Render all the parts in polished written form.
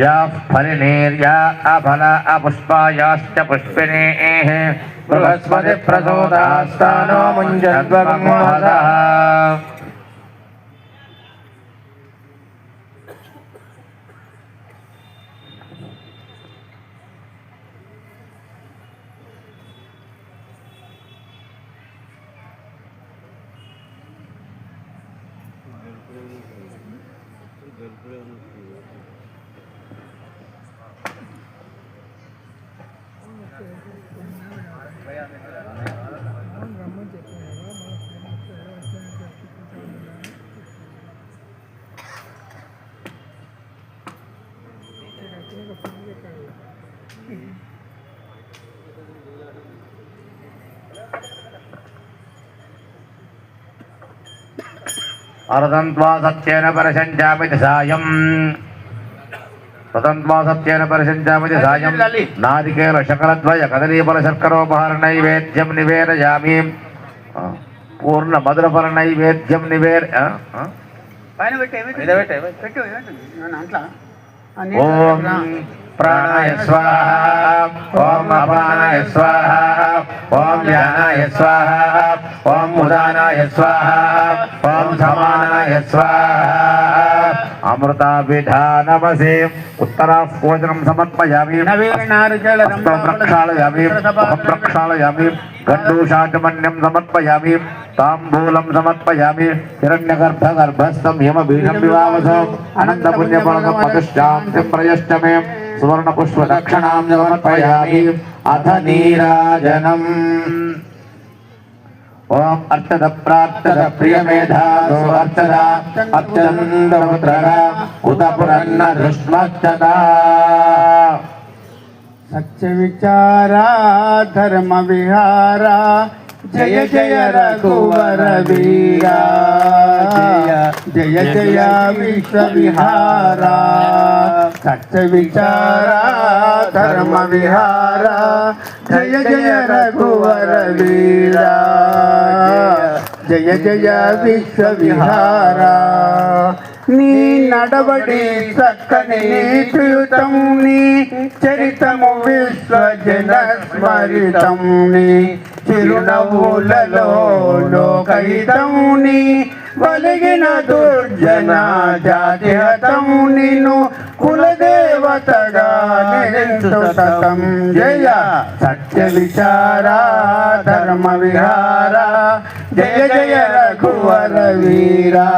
याः फलिनीर्या अफल अपुष्पायाश्च पुष्पिणीः बृहस्पति प्रसोदास्तानो मुञ्जद्वगम्वादः अरदन्त्वा सत्येन परिसञ्चामिति सायं रदन्त्वा सत्येन परिसञ्चामिति सायं नारिकेल शकलद्वय कदलीफलशर्करोपहारनैवेद्यं निवेदयामि पूर्ण मधुरफलनैवेद्यं ओम प्राणाय स्वाहा ओम अपानाय स्वाहा ओम व्यानाय स्वाहा ओम उदानाय स्वाहा ओम समानाय स्वाहा अमृताभिधानमसे उत्तराभोजनं समर्पयामि प्रक्षालयामि प्रक्षालयामि गण्डूषाचमन्यं समर्पयामि ताम्बूलं समर्पयामि हिरण्यगर्भगर्भस्थं यमबीजं विवावसो अनन्तपुण्यफलदं मधुश्चां प्रयष्टमे सुवर्णपुष्पदक्षिणां समर्पयामि अथ नीराजनम् ओम अर्चद प्रार्थद प्रियमेधासो अर्चदा अर्चन्दपुत्रः उदपुरन्न दृष्टमच्चदा सत्यविचारा धर्म विहारा जय जय रघुवर वीरा जय जय विश्वविहारा सत्यविचारा धर्म विहारा जय जय रघुवर वीरा जय जय विश्वविहारा నీ నడవడి చక్కని నీతియుతం నీ చరితము విశ్వజన స్మరితం నీ చిరునవ్వులలో లోకహితం నీ వలిగిన దుర్జన జాతిహతం నిన్ను కులదేవతగా నిలించు సతం జయ సత్య విచారా ధర్మ విహారా జయ జయ రఘువర వీరా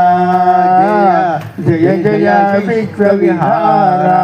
జయ జయ విశ్వ విహారా।